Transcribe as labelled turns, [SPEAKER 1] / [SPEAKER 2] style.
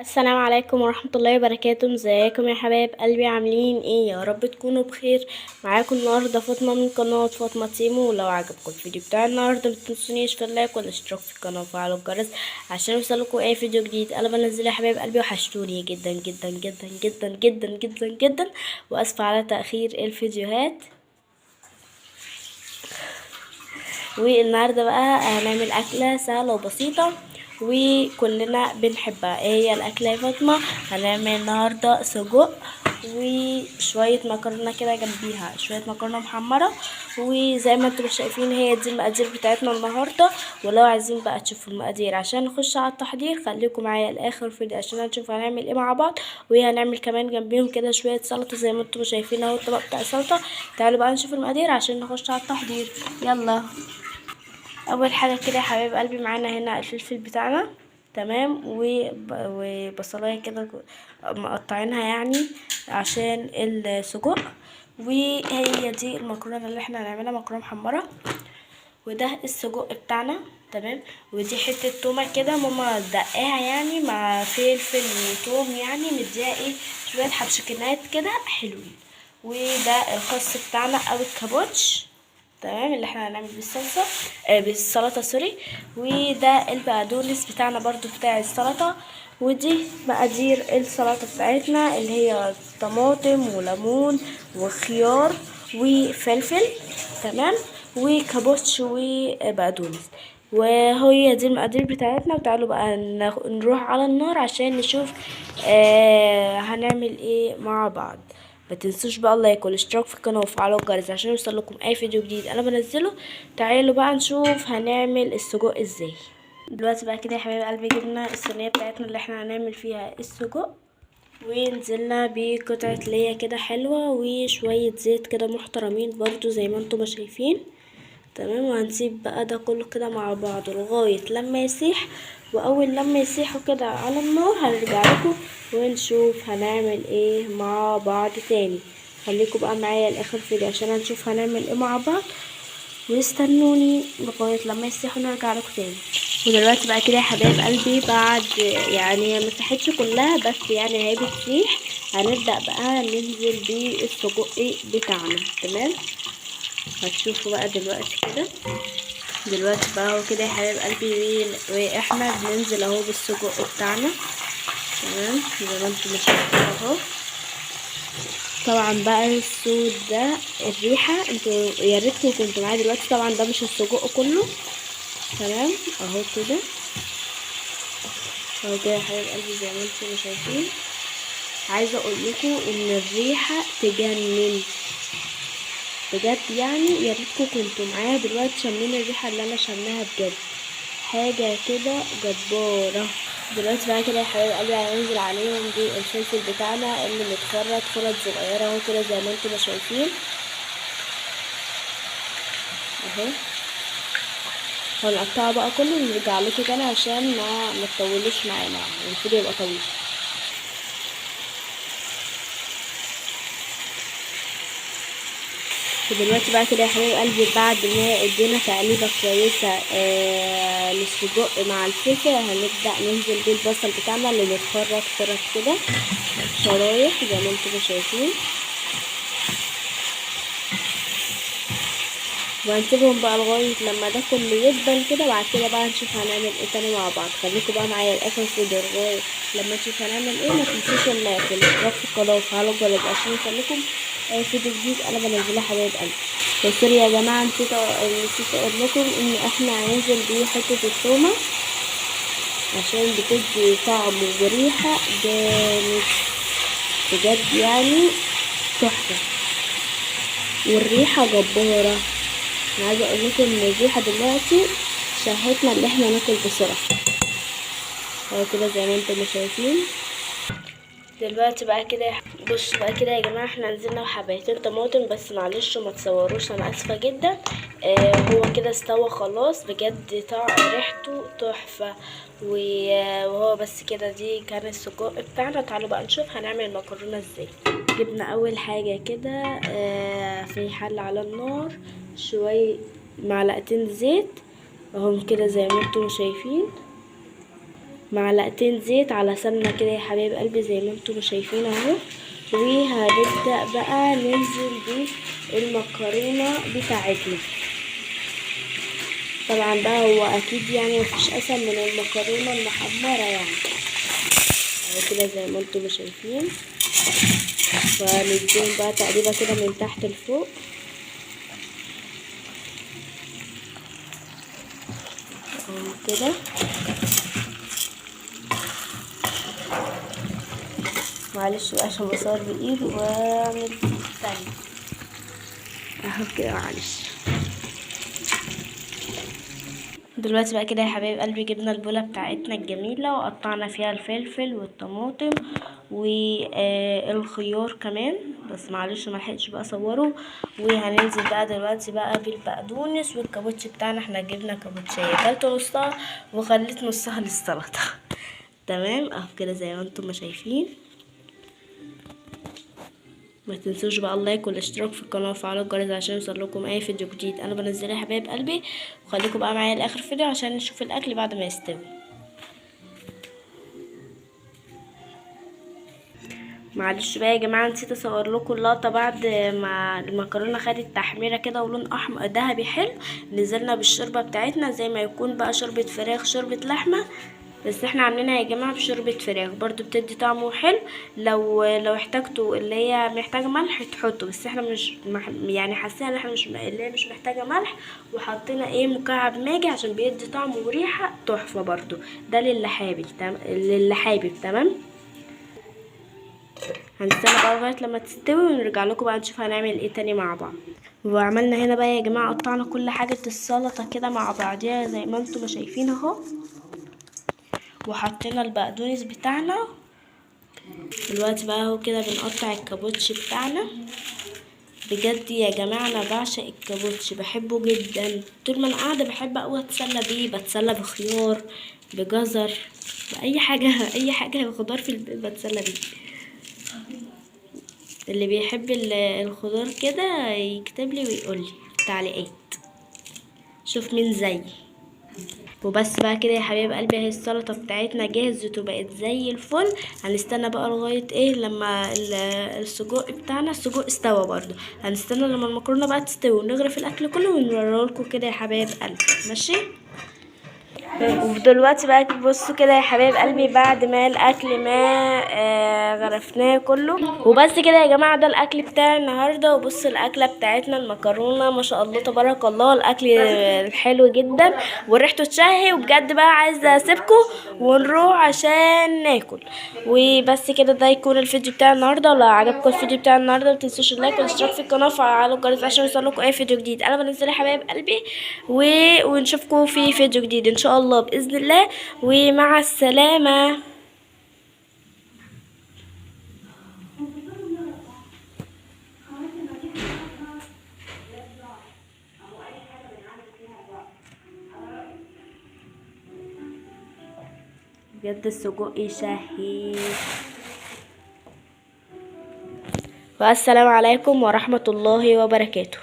[SPEAKER 1] السلام عليكم ورحمة الله وبركاته. ازيكم يا حبايب قلبي؟ عاملين ايه؟ يا رب تكونوا بخير. معاكم النهارده فاطمة من قناة فاطمة تيمو. ولو عجبكم الفيديو بتاع النهارده متنسونيش في اللايك والاشتراك في القناة وفعلوا الجرس عشان يوصلكم اي فيديو جديد انا بنزله. يا حبايب قلبي وحشتوني جدا جدا جدا جدا جدا جدا جدا، واسفة على تأخير الفيديوهات. والنهارده بقى هنعمل اكله سهله وبسيطه وكلنا بنحبها. ايه هي الاكله يا فاطمه؟ هنعمل النهارده سجق وشويه مكرونه كده جنبيها، شويه مكرونه محمره. وزي ما انتم شايفين هي دي المقادير بتاعتنا النهارده. ولو عايزين بقى تشوفوا المقادير عشان نخش على التحضير خليكم معايا الاخر الفيديو عشان هنشوف هنعمل ايه مع بعض. وهنعمل كمان جنبيهم كده شويه سلطه زي ما انتم شايفين اهو الطبق بتاع السلطه. تعالوا بقى نشوف المقادير عشان نخش على التحضير. يلا. اول حاجه كده يا حبايب قلبي معانا هنا الفلفل بتاعنا، تمام، وبصلايه كده مقطعينها يعني عشان السجق. وهي دي المكرونه اللي احنا هنعملها، مكرونه محمره. وده السجق بتاعنا، تمام. ودي حته تومه كده ماما دقاها يعني مع فلفل وتوم، يعني مديها ايه شويه حبشكنات كده حلوين. وده الخس بتاعنا او الكابوتش، تمام، اللي احنا هنعمل بالصلصه بالسلطه سوري. وده البقدونس بتاعنا برضو بتاع السلطه. ودي مقادير السلطه بتاعتنا اللي هي طماطم وليمون وخيار وفلفل، تمام، وكابوتش وبقدونس. وهي دي المقادير بتاعتنا. وتعالوا بقى نروح على النار عشان نشوف هنعمل ايه مع بعض. ما تنسوش بقى اللايك والاشتراك في القناه وفعلوا الجرس عشان يوصلكم اي فيديو جديد انا بنزله. تعالوا بقى نشوف هنعمل السجق ازاي. دلوقتي بقى كده يا حبايب قلبي جبنا الصينيه بتاعتنا اللي احنا هنعمل فيها السجق، ونزلنا بقطعه ليا كده حلوه وشويه زيت كده محترمين برضو زي ما انتم شايفين، تمام. وهنسيب بقى ده كله كده مع بعض لغايه لما يسيح. واول لما يسيحوا كده على النار هنرجع لكم ونشوف هنعمل ايه مع بعض تاني. خليكم بقى معايا لاخر فيديو عشان هنشوف هنعمل ايه مع بعض، واستنوني لغايه لما يسيحوا نرجع لكم تاني. ودلوقتي بقى كده يا حبايب قلبي بعد يعني ما مسحتش كلها بس يعني هي بتسيح، هنبدا بقى ننزل بالسجق بتاعنا، تمام. هتشوفوا بقى دلوقتي كده. دلوقتي بقى هو كده يا حبايب قلبي واحنا بننزل اهو بالسجق بتاعنا، تمام، زي ما انتم شايفين اهو. طبعا بقى الصوت ده الريحه انتوا يا ريتكم كنتوا معايا دلوقتي. طبعا ده مش السجق كله، تمام، اهو كده. اهو كده يا حبايب قلبي زي ما انتم شايفين. عايزه اقول لكم ان الريحه تجنن بجد، يعني يا ريتكم كنتوا معايا دلوقتي شامين الريحه اللي انا شاماها بجد، حاجه كده جباره. دلوقتي بقى كده يا حبايب قلبي هننزل عليهم بالفلفل بتاعنا اللي متخرط خرط صغيره اهو كده زي ما انتم شايفين اهو. هنقطعه بقى كله ونرجع لكم تاني عشان ما تطولوش معانا، الفيديو يبقى طويل. ودلوقتي بقى كده يا حبايب قلبي بعد ما ادينا تقليبه كويسه للسجق مع الفلفل هنبدا ننزل بالبصل بتاعنا اللي متخرط خرط كده شرايح زي ما انتم شايفين. وهنسيبهم بقى لغايه لما ده كله يدبل كده. بعد كده بقى هنشوف هنعمل ايه تاني مع بعض. خليكم بقى معايا لاخر الفيديو لغايه لما نشوف هنعمل ايه. ما تنسوش اللايك والاشتراك في القناه وفعلوا الجرس عشان يوصلكم اي فيديو جديد انا بنزله حبايب قلبي. سوري يا جماعه نسيت اقول لكم ان احنا هننزل بيه حته التومه عشان بتدي طعم وريحه جامد بجد، يعني تحفه والريحه جباره. انا عايزه اقول لكم ان الريحه دلوقتي شهتنا ان احنا ناكل بسرعه اهو كده زي ما انتم شايفين. دلوقتي بقى كده بص بقى كده يا جماعه احنا نزلنا بحبايتين طماطم بس معلش ما تصوروش انا اسفه جدا. هو كده استوى خلاص بجد، ريحته تحفه. وهو بس كده دي كان السجق بتاعنا. تعالوا بقى نشوف هنعمل المكرونه ازاي. جبنا اول حاجه كده في حله على النار شويه معلقتين زيت اهم كده زي ما انتم شايفين. معلقتين زيت على سمنة كده يا حبايب قلبي زي ما انتم شايفين اهو. وهنبدأ بقى ننزل بالمكرونة بتاعتنا. طبعا بقى هو اكيد يعني مفيش اسهل من المكرونة المحمرة يعني اهو كده زي ما انتم شايفين. ونديهم بقى تقريبا كده من تحت لفوق كده. معلش بقى عشان بصور بايد واعمل تاني اهو كده معلش. دلوقتي بقى كده يا حبايب قلبي جبنا البولة بتاعتنا الجميلة وقطعنا فيها الفلفل والطماطم والخيار كمان، بس معلش ملحقتش بقى اصوره. وهننزل بقى دلوقتي بقى بالبقدونس والكابوتش بتاعنا. احنا جبنا كابوتشايه كلت نصها وخليت نصها للسلطة تمام اهو كده زي ما انتم ما شايفين. ما تنسوش بقى اللايك والاشتراك في القناه وفعلوا الجرس عشان يوصلكم اي فيديو جديد انا بنزله يا حبايب قلبي. وخليكم بقى معايا لاخر فيديو عشان نشوف الاكل بعد ما يستوي. معلش بقى يا جماعه نسيت اصور لكم اللقطه بعد ما المكرونه خدت تحميره كده ولون احمر ذهبي حلو. نزلنا بالشوربه بتاعتنا زي ما يكون بقى شوربه فراخ شوربه لحمه، بس احنا عاملينها يا جماعه بشوربه فراخ برضو بتدي طعمه حلو. لو احتاجتوا اللي هي محتاجه ملح تحطوا، بس احنا مش يعني حاسين ان احنا مش اللي هي مش محتاجه ملح. وحطينا مكعب ماجي عشان بيدي طعم وريحه تحفه برضو. ده للي حابب تمام. هنستنى بقى لغايه لما تستوي ونرجع لكم بقى نشوف هنعمل ايه تاني مع بعض. وعملنا هنا بقى يا جماعه قطعنا كل حاجه السلطه كده مع بعضيها زي ما انتم شايفين اهو. وحطينا البقدونس بتاعنا. دلوقتي بقى اهو كده بنقطع الكابوتش بتاعنا. بجد يا جماعه انا بعشق الكابوتش بحبه جدا. طول ما انا قاعده بحب اوي اتسلى بيه. بتسلى بخيار بجزر باي حاجه اي حاجه خضار في البيت بتسلى بيه. اللي بيحب الخضار كده يكتب لي ويقول لي في التعليقات. شوف مين زيي. وبس بقى كده يا حبايب قلبي اهي السلطه بتاعتنا جهزت وبقت زي الفل. هنستنى بقى لغايه لما السجق بتاعنا السجق استوى برضو. هنستنى لما المكرونه بقى تستوي ونغرف الاكل كله ونوريلكم كده يا حبايب قلبي ماشي. ودلوقتي بقى بصوا كده يا حبايب قلبي بعد ما الاكل ما غرفناه كله. وبس كده يا جماعه ده الاكل بتاعي النهارده. وبصوا الاكله بتاعتنا المكرونه ما شاء الله تبارك الله الاكل حلو جدا وريحته تشهي. وبجد بقى عايزه اسيبكم ونروح عشان ناكل. وبس كده ده يكون الفيديو بتاع النهارده. ولو عجبكم الفيديو بتاع النهارده متنسوش اللايك والاشتراك في القناه وفعلوا الجرس عشان يوصلكم اي فيديو جديد انا بنزله يا حبايب قلبي. ونشوفكم في فيديو جديد ان شاء الله باذن الله. ومع السلامه. بجد السجق يشهي. والسلام عليكم ورحمه الله وبركاته.